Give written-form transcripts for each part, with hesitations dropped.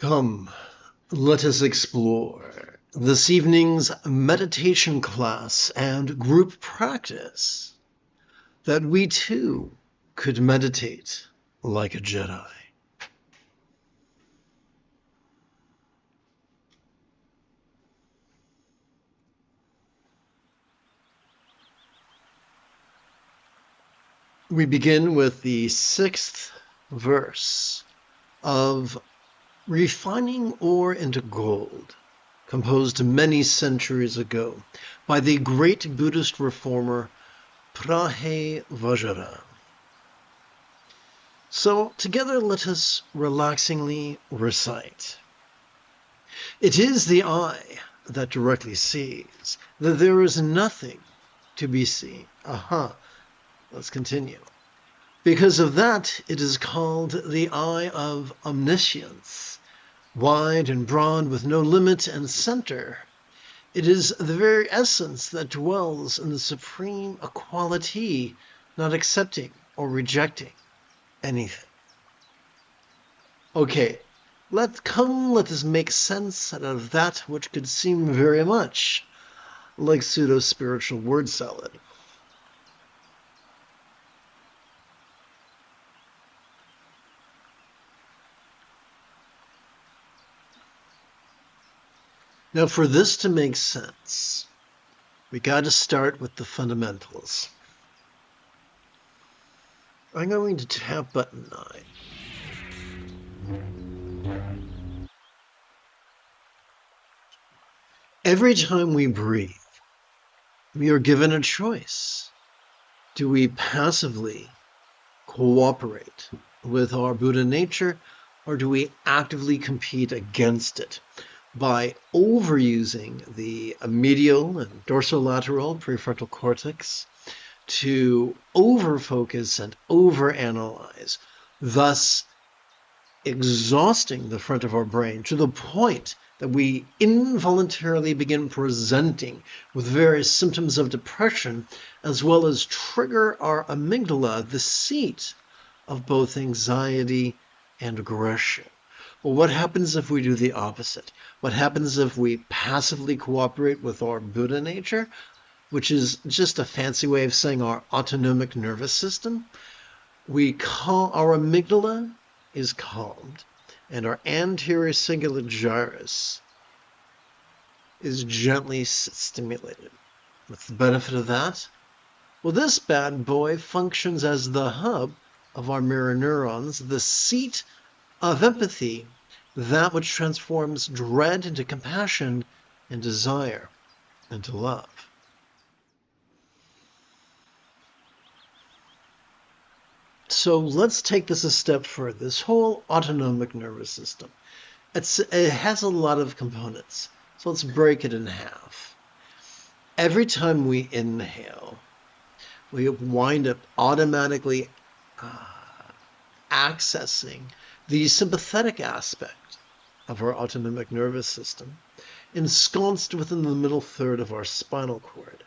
Come, let us explore this evening's meditation class and group practice, that we too could meditate like a Jedi. We begin with the 6th verse of Refining Ore into Gold, composed many centuries ago by the great Buddhist reformer Vajra. So together let us relaxingly recite. It is the eye that directly sees, that there is nothing to be seen. Let's continue. Because of that, it is called the eye of omniscience, wide and broad with no limit and center. It is the very essence that dwells in the supreme equality, not accepting or rejecting anything. Okay, let us make sense out of that which could seem very much like pseudo-spiritual word salad. Now, for this to make sense, we got to start with the fundamentals. I'm going to tap button 9. Every time we breathe, we are given a choice. Do we passively cooperate with our Buddha nature, or do we actively compete against it by overusing the medial and dorsolateral prefrontal cortex to overfocus and overanalyze, thus exhausting the front of our brain to the point that we involuntarily begin presenting with various symptoms of depression, as well as trigger our amygdala, the seat of both anxiety and aggression? Well, what happens if we do the opposite? What happens if we passively cooperate with our Buddha nature, which is just a fancy way of saying our autonomic nervous system? Our amygdala is calmed, and our anterior cingulate gyrus is gently stimulated. What's the benefit of that? Well, this bad boy functions as the hub of our mirror neurons, the seat of empathy, that which transforms dread into compassion and desire into love. So let's take this a step further. This whole autonomic nervous system, it has a lot of components. So let's break it in half. Every time we inhale, we wind up automatically accessing the sympathetic aspect of our autonomic nervous system, ensconced within the middle third of our spinal cord.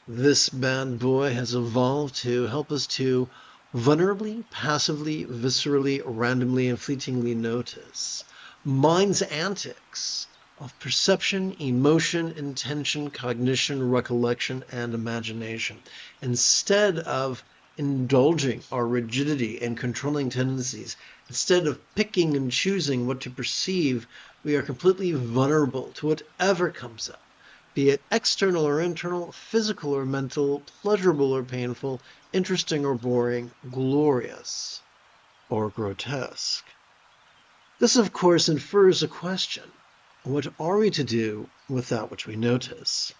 This bad boy has evolved to help us to vulnerably, passively, viscerally, randomly, and fleetingly notice mind's antics of perception, emotion, intention, cognition, recollection, and imagination, instead of indulging our rigidity and controlling tendencies. Instead of picking and choosing what to perceive, we are completely vulnerable to whatever comes up, be it external or internal, physical or mental, pleasurable or painful, interesting or boring, glorious or grotesque. This, of course, infers a question. What are we to do with that which we notice?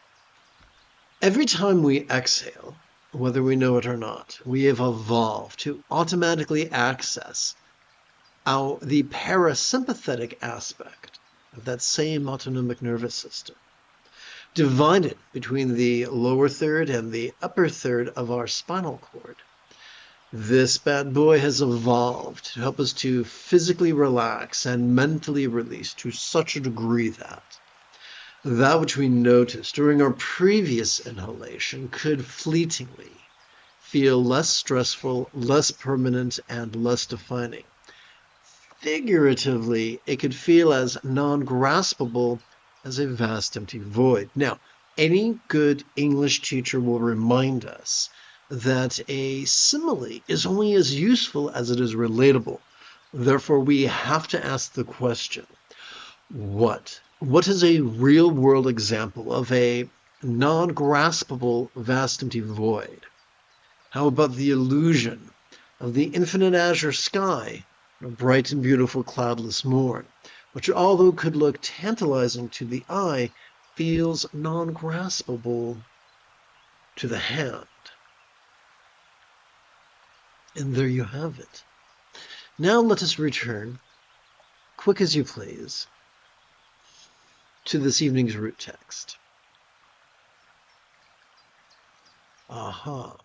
Every time we exhale, whether we know it or not, we have evolved to automatically access the parasympathetic aspect of that same autonomic nervous system, divided between the lower third and the upper third of our spinal cord. This bad boy has evolved to help us to physically relax and mentally release to such a degree that which we noticed during our previous inhalation could fleetingly feel less stressful, less permanent, and less defining. figuratively, it could feel as non-graspable as a vast empty void. Now, any good English teacher will remind us that a simile is only as useful as it is relatable. Therefore, we have to ask the question, what? What is a real-world example of a non-graspable vast empty void? How about the illusion of the infinite azure sky on a bright and beautiful cloudless morn, which, although could look tantalizing to the eye, feels non-graspable to the hand? And there you have it. Now let us return, quick as you please, to this evening's root text. Aha.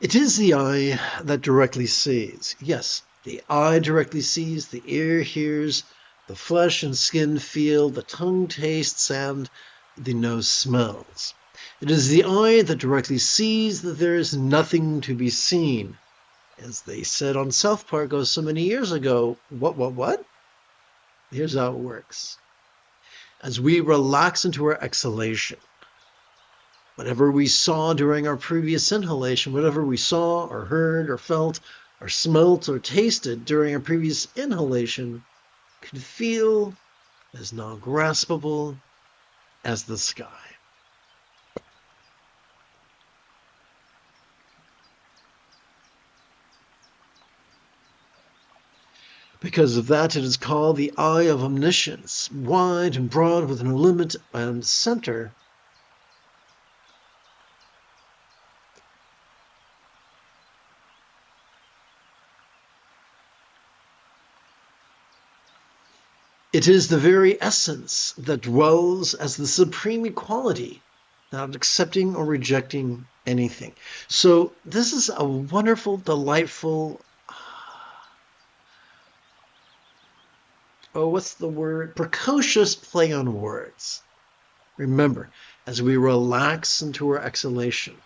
It is the eye that directly sees. Yes, the eye directly sees, the ear hears, the flesh and skin feel, the tongue tastes, and the nose smells. It is the eye that directly sees that there is nothing to be seen. As they said on South Park so many years ago, what? Here's how it works. As we relax into our exhalation, whatever we saw during our previous inhalation, whatever we saw or heard or felt or smelt or tasted during our previous inhalation could feel as non-graspable as the sky. Because of that, it is called the eye of omniscience, wide and broad with no limit and center. It is the very essence that dwells as the supreme equality, not accepting or rejecting anything. So this is a wonderful, delightful, what's the word? Precocious play on words. Remember, as we relax into our exhalation,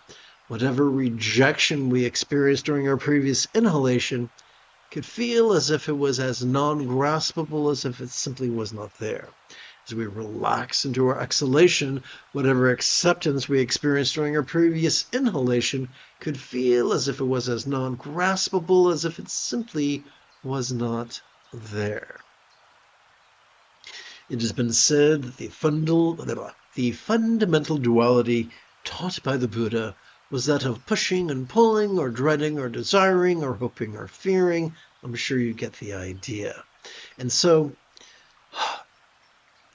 whatever rejection we experienced during our previous inhalation could feel as if it was as non-graspable as if it simply was not there. As we relax into our exhalation, whatever acceptance we experienced during our previous inhalation could feel as if it was as non-graspable as if it simply was not there. It has been said that the fundamental duality taught by the Buddha was that of pushing and pulling, or dreading or desiring, or hoping or fearing. I'm sure you get the idea. And so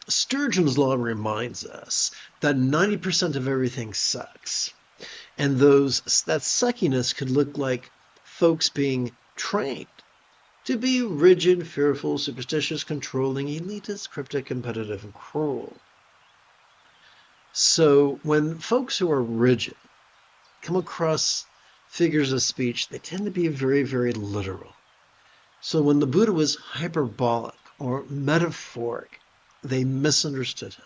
Sturgeon's law reminds us that 90% of everything sucks. And that suckiness could look like folks being trained to be rigid, fearful, superstitious, controlling, elitist, cryptic, competitive, and cruel. So when folks who are rigid come across figures of speech, they tend to be very, very literal. So when the Buddha was hyperbolic or metaphoric, they misunderstood him.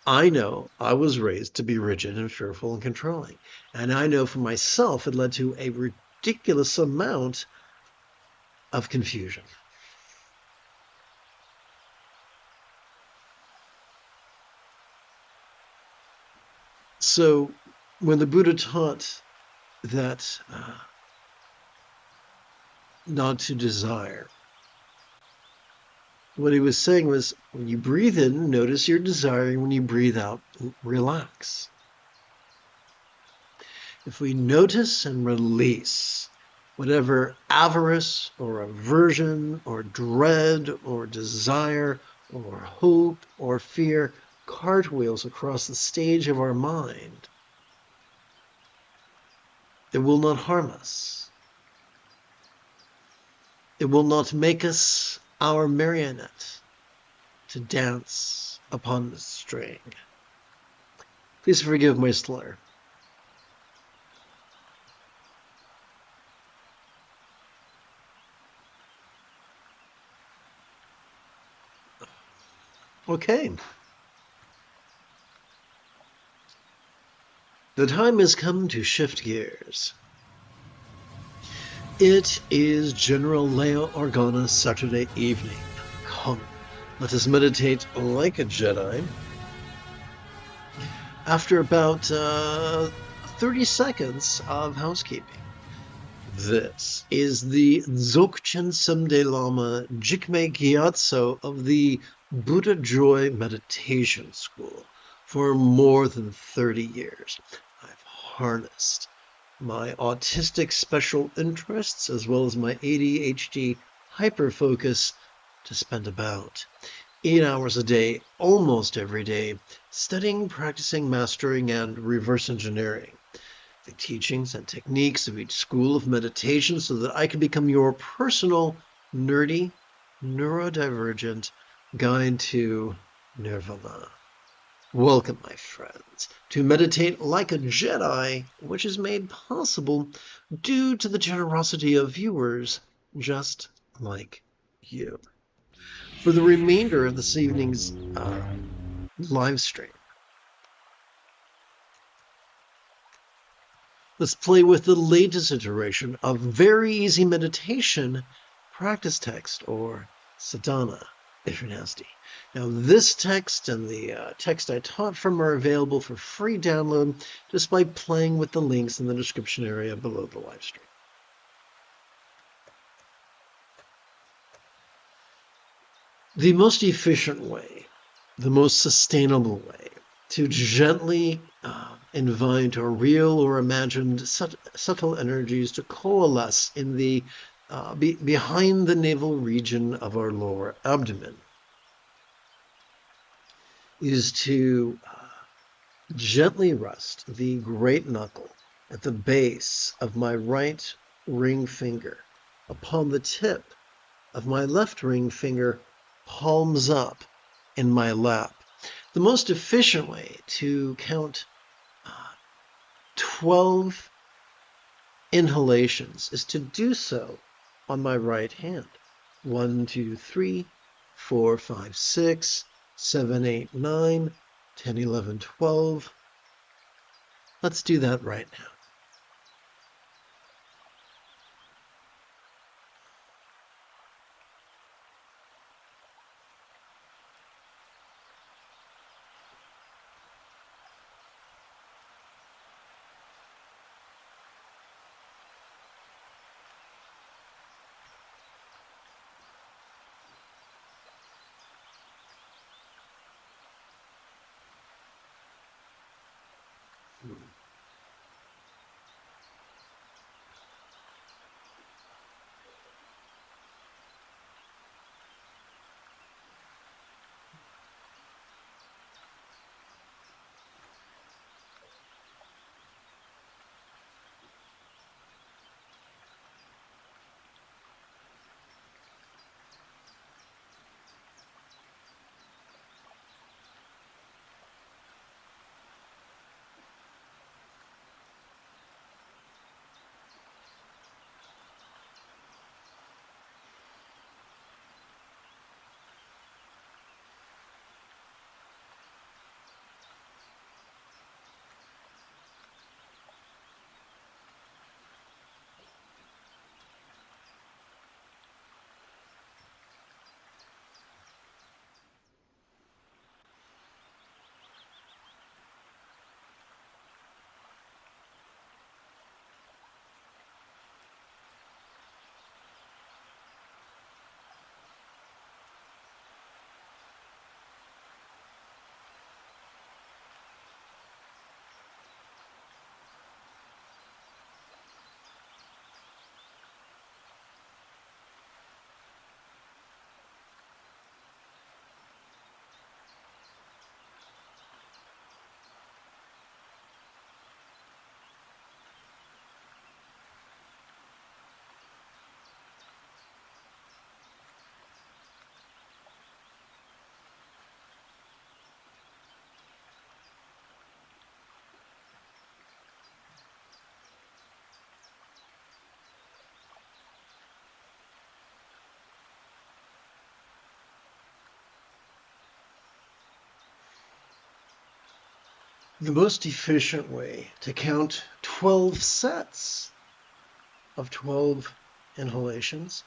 I know I was raised to be rigid and fearful and controlling. And I know for myself it led to a ridiculous amount of confusion. So when the Buddha taught that not to desire, what he was saying was, when you breathe in, notice you're desiring. When you breathe out, relax. If we notice and release whatever avarice or aversion or dread or desire or hope or fear cartwheels across the stage of our mind, it will not harm us. It will not make us our marionette to dance upon the string. Please forgive my slur. Okay. The time has come to shift gears. It is General Leia Organa's Saturday evening. Come, let us meditate like a Jedi. After about 30 seconds of housekeeping, this is the Dzogchen Sumde Lama Jigme Gyatso of the Buddha Joy Meditation School. For more than 30 years, I've harnessed my autistic special interests as well as my ADHD hyperfocus to spend about 8 hours a day, almost every day, studying, practicing, mastering, and reverse engineering the teachings and techniques of each school of meditation so that I can become your personal, nerdy, neurodivergent guide to nirvana. Welcome, my friends, to Meditate Like a Jedi, which is made possible due to the generosity of viewers just like you. For the remainder of this evening's live stream, let's play with the latest iteration of very easy meditation practice text, or sadhana, if you're nasty. Now, this text and the text I taught from are available for free download just by playing with the links in the description area below the live stream. The most efficient way, the most sustainable way to gently invite our real or imagined subtle energies to coalesce in the behind the navel region of our lower abdomen is to gently rest the great knuckle at the base of my right ring finger upon the tip of my left ring finger, palms up in my lap. The most efficient way to count 12 inhalations is to do so on my right hand. 1, 2, 3, 4, 5, 6, 7, 8, 9, 10, 11, 12. Let's do that right now. The most efficient way to count 12 sets of 12 inhalations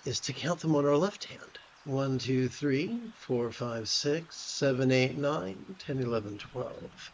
is to count them on our left hand. 1, 2, 3, 4, 5, 6, 7, 8, 9, 10, 11, 12.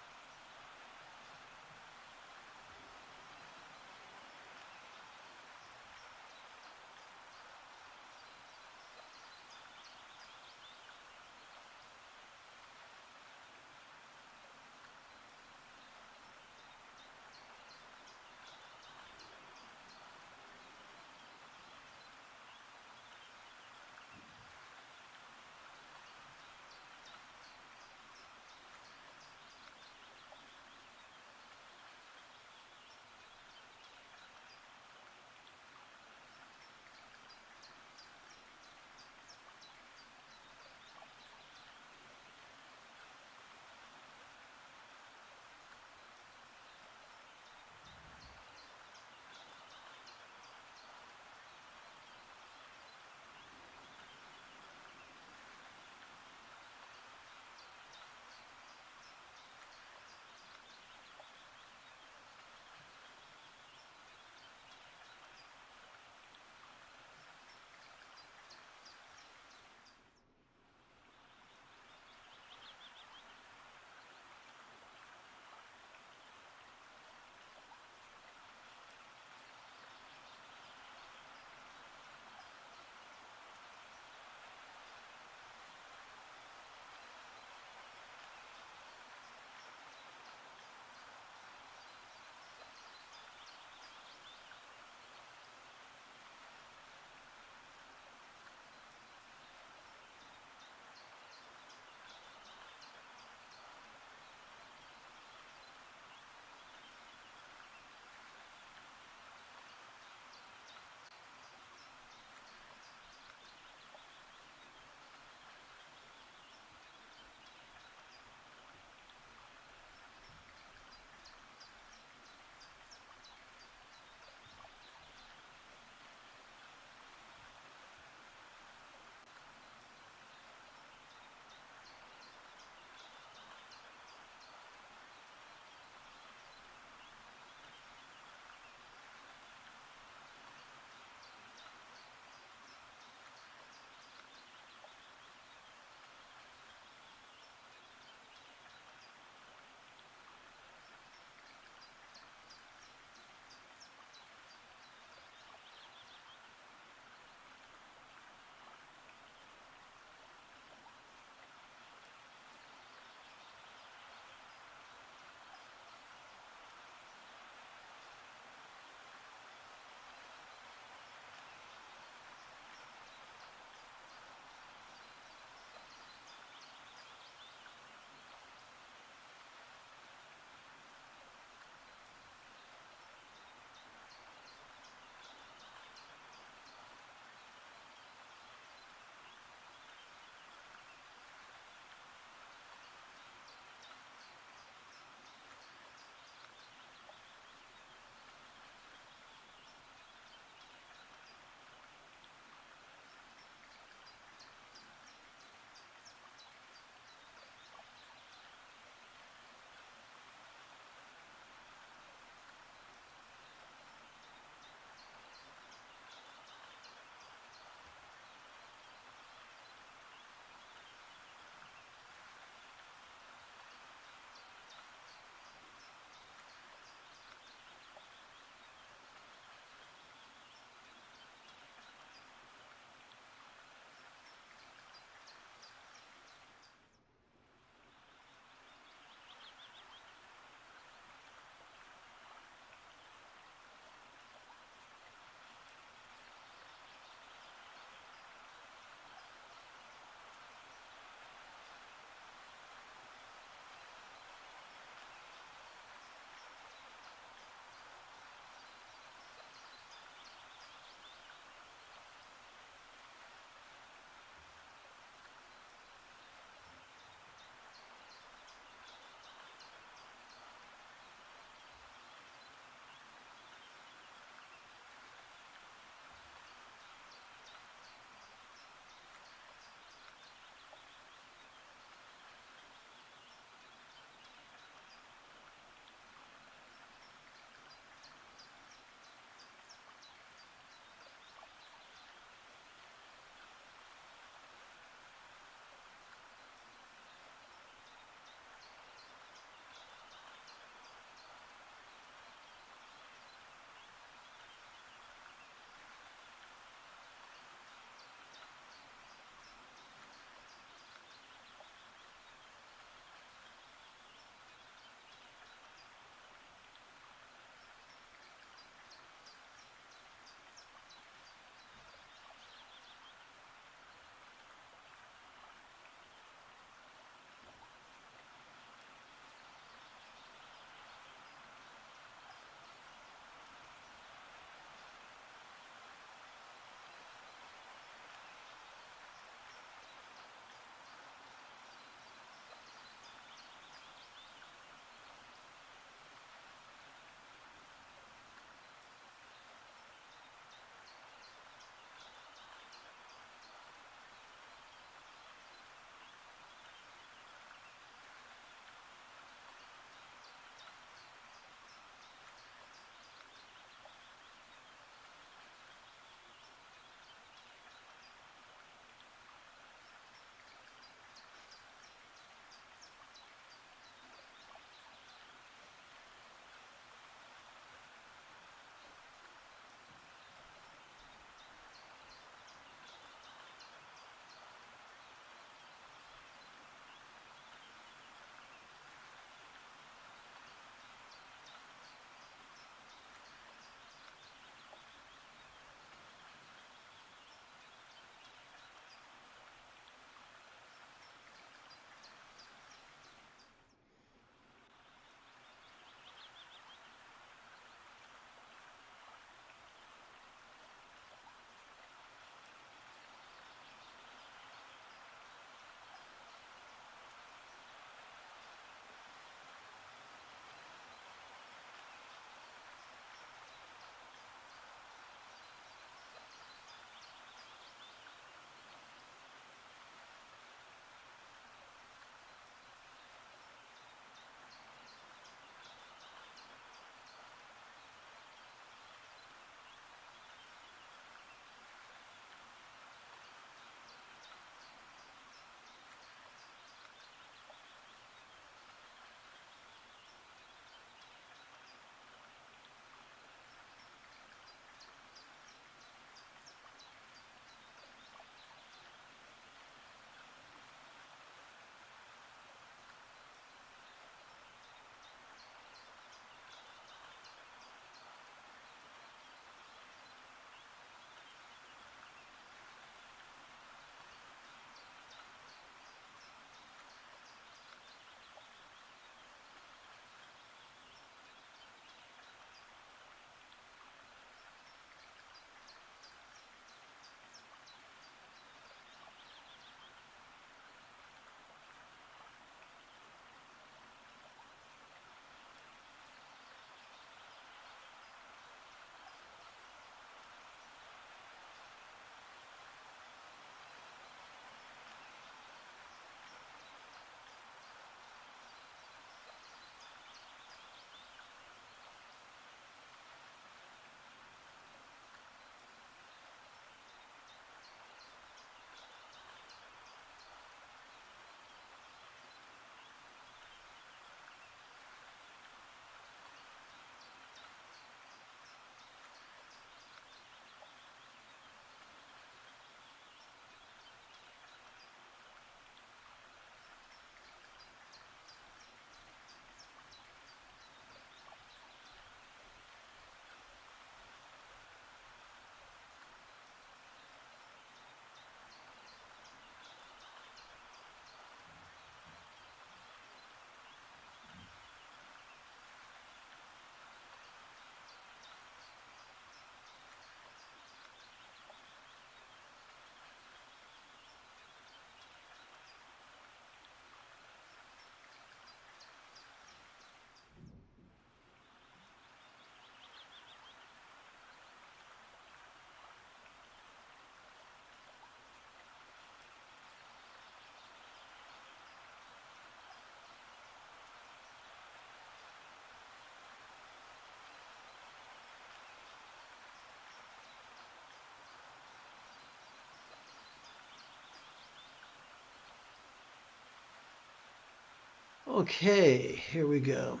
Okay, here we go.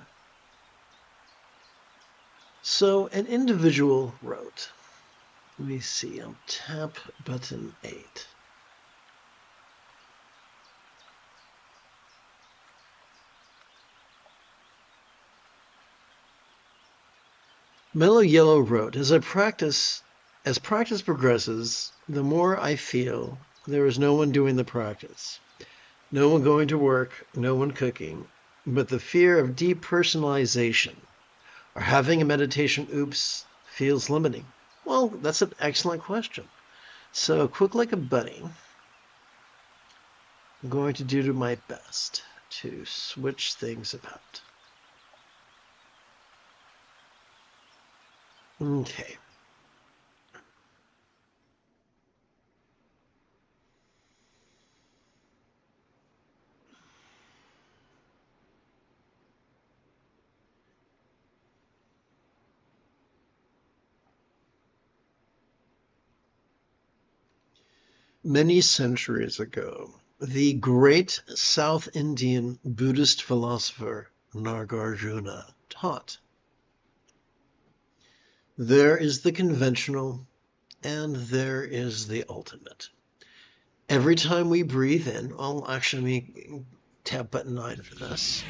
So an individual wrote, let me see, I'll tap button 8. Mellow Yellow wrote, as practice progresses, the more I feel there is no one doing the practice. No one going to work, no one cooking, but the fear of depersonalization or having a meditation oops feels limiting. Well, that's an excellent question. So, quick like a bunny, I'm going to do my best to switch things about. Okay. Many centuries ago, the great South Indian Buddhist philosopher Nagarjuna taught, there is the conventional and there is the ultimate. Every time we breathe in, well, actually, let me tap button 9 for this.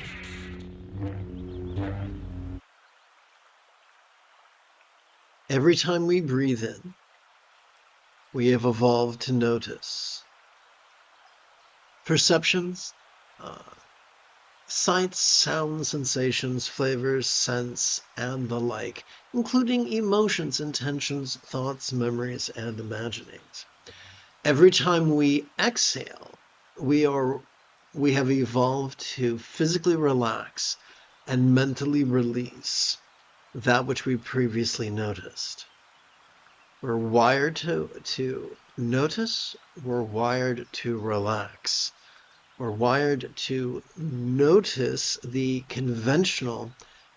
Every time we breathe in, we have evolved to notice perceptions, sights, sounds, sensations, flavors, scents, and the like, including emotions, intentions, thoughts, memories, and imaginings. Every time we exhale, we have evolved to physically relax and mentally release that which we previously noticed. We're wired to notice, we're wired to relax. We're wired to notice the conventional.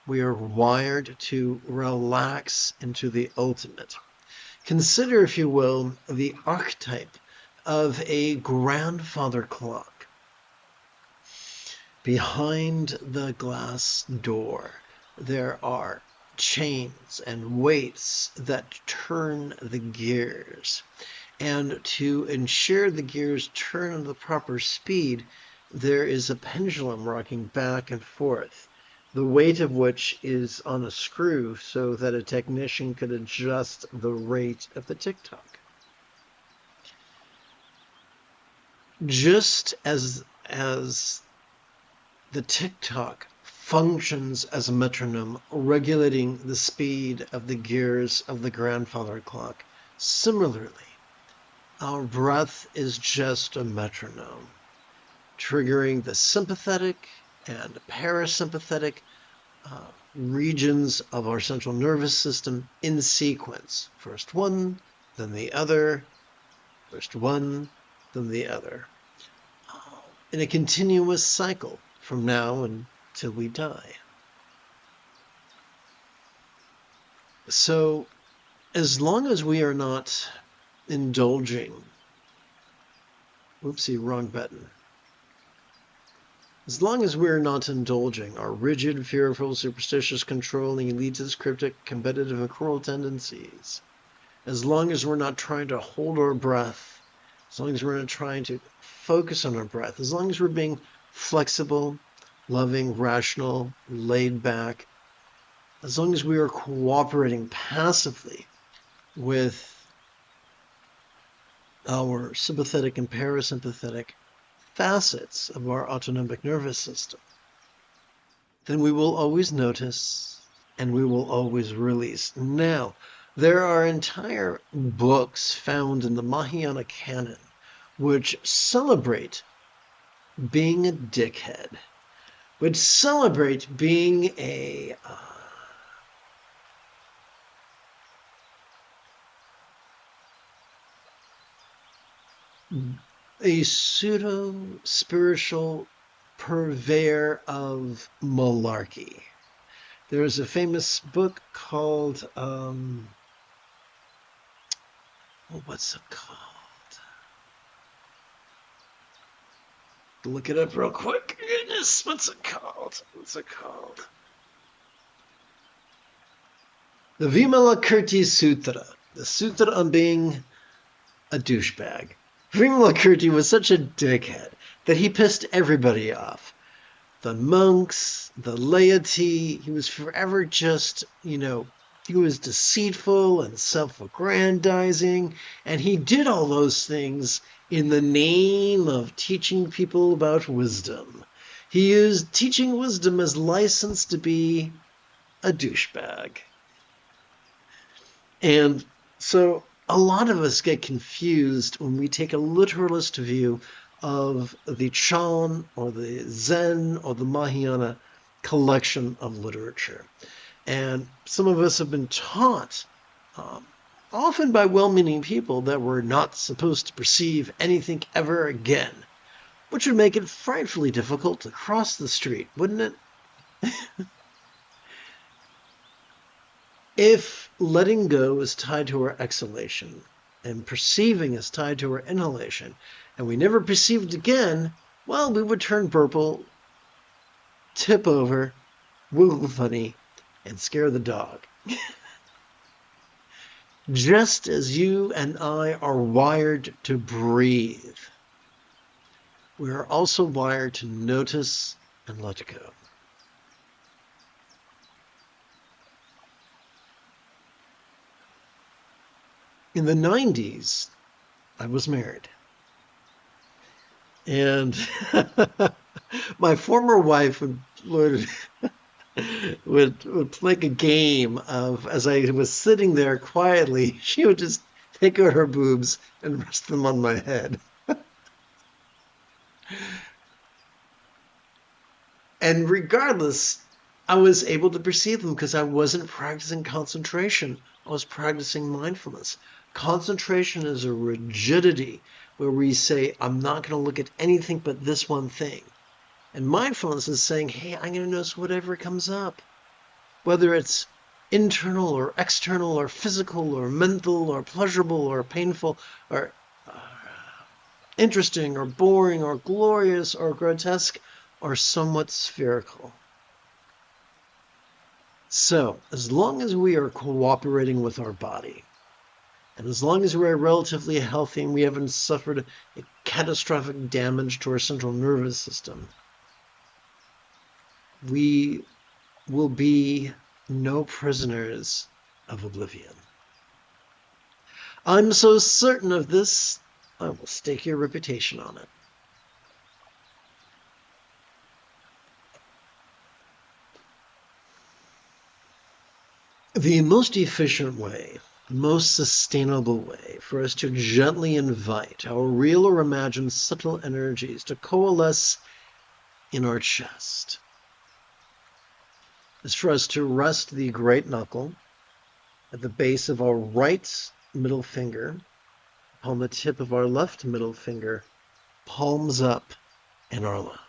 We are wired to relax into the ultimate. Consider, if you will, the archetype of a grandfather clock. Behind the glass door, there are chains and weights that turn the gears. And to ensure the gears turn at the proper speed, there is a pendulum rocking back and forth, the weight of which is on a screw so that a technician could adjust the rate of the tick-tock. Just as the tick-tock functions as a metronome, regulating the speed of the gears of the grandfather clock, similarly, our breath is just a metronome, triggering the sympathetic and parasympathetic regions of our central nervous system in sequence. First one, then the other, first one, then the other, in a continuous cycle from now until we die. So, as long as we are not indulging, whoopsie, wrong button. As long as we're not indulging our rigid, fearful, superstitious, controlling, elitist, cryptic, competitive, and cruel tendencies, as long as we're not trying to hold our breath, as long as we're not trying to focus on our breath, as long as we're being flexible, loving, rational, laid back, as long as we are cooperating passively with our sympathetic and parasympathetic facets of our autonomic nervous system, then we will always notice and we will always release. Now, there are entire books found in the Mahayana canon which celebrate being a dickhead, which celebrate being a pseudo-spiritual purveyor of malarkey. There's a famous book called, what's it called? Look it up real quick. Goodness, what's it called? The Vimalakirti Sutra. The Sutra on being a douchebag. Vimalakirti was such a dickhead that he pissed everybody off. The monks, the laity, he was forever just, he was deceitful and self-aggrandizing, and he did all those things in the name of teaching people about wisdom. He used teaching wisdom as license to be a douchebag. And so a lot of us get confused when we take a literalist view of the Chan or the Zen or the Mahayana collection of literature. And some of us have been taught, often by well-meaning people, that we're not supposed to perceive anything ever again, which would make it frightfully difficult to cross the street, wouldn't it? If letting go is tied to our exhalation and perceiving is tied to our inhalation, and we never perceived again, well, we would turn purple, tip over, wiggle funny, and scare the dog. Just as you and I are wired to breathe, we are also wired to notice and let go. In the 90s, I was married. And my former wife would play a game of, as I was sitting there quietly, she would just take out her boobs and rest them on my head. And regardless, I was able to perceive them because I wasn't practicing concentration. I was practicing mindfulness. Concentration is a rigidity where we say, I'm not going to look at anything but this one thing. And mindfulness is saying, hey, I'm going to notice whatever comes up. Whether it's internal or external or physical or mental or pleasurable or painful or interesting or boring or glorious or grotesque or somewhat spherical. So, as long as we are cooperating with our body, and as long as we're relatively healthy and we haven't suffered a catastrophic damage to our central nervous system, we will be no prisoners of oblivion. I'm so certain of this, I will stake your reputation on it. The most efficient way, most sustainable way for us to gently invite our real or imagined subtle energies to coalesce in our chest is for us to rest the great knuckle at the base of our right middle finger upon the tip of our left middle finger, palms up in our lap.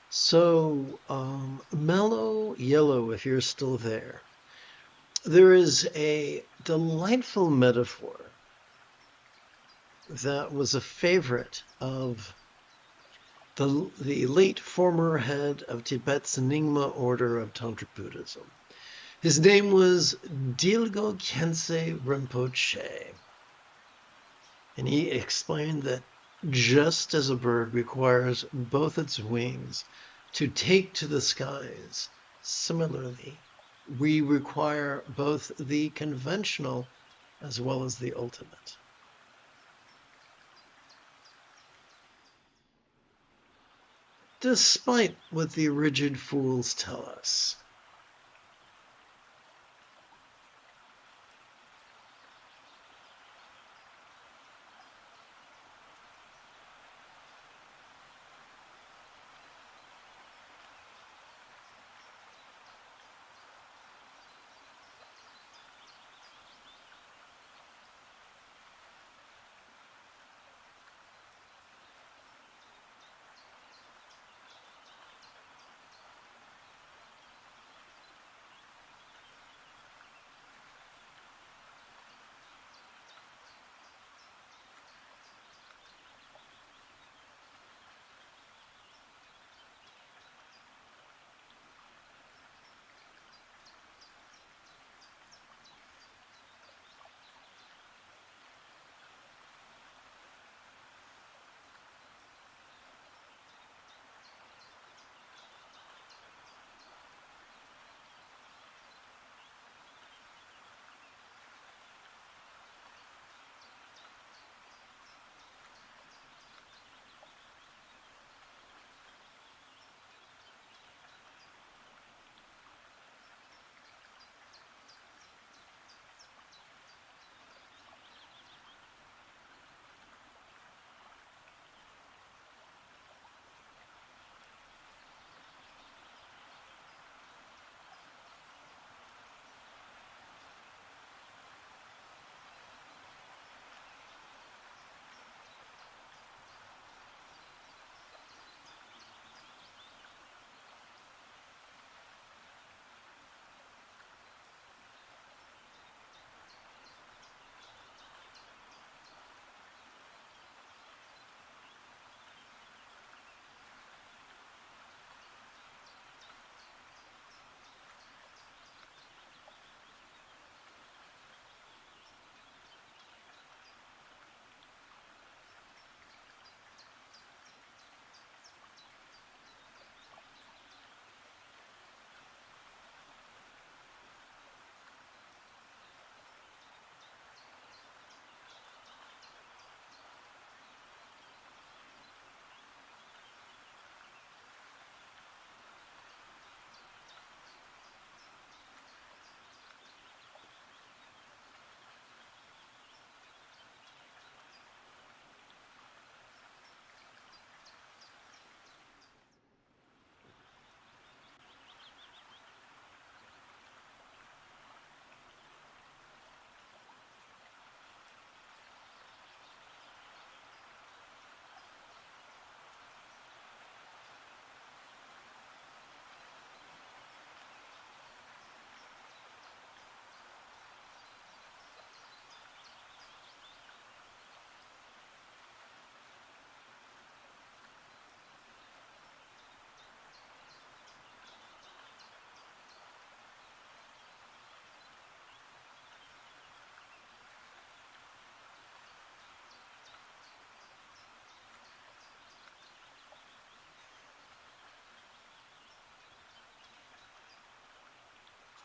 So, Mellow Yellow, if you're still there, there is a delightful metaphor that was a favorite of the late former head of Tibet's Nyingma order of Tantric Buddhism. His name was Dilgo Khyentse Rinpoche. And he explained that just as a bird requires both its wings to take to the skies, similarly, we require both the conventional as well as the ultimate. Despite what the rigid fools tell us.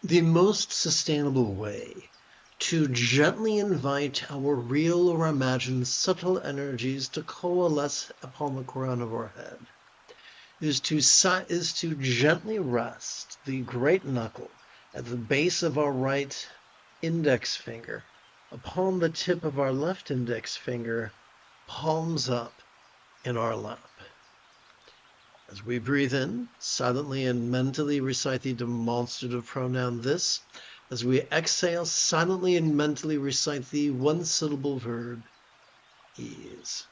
The most sustainable way to gently invite our real or imagined subtle energies to coalesce upon the crown of our head is to gently rest the great knuckle at the base of our right index finger upon the tip of our left index finger, palms up in our lap. As we breathe in, silently and mentally recite the demonstrative pronoun this. As we exhale, silently and mentally recite the one-syllable verb ease.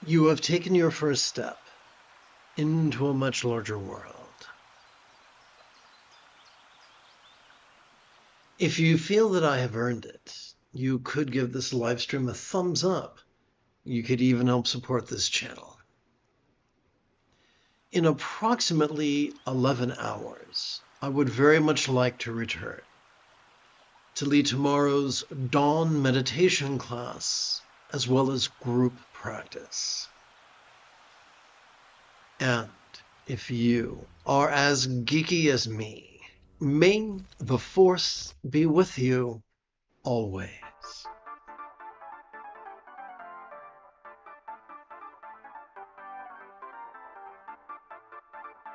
You have taken your first step into a much larger world. If you feel that I have earned it, you could give this live stream a thumbs up. You could even help support this channel. In approximately 11 hours, I would very much like to return to lead tomorrow's dawn meditation class, as well as group practice. And if you are as geeky as me, may the Force be with you always.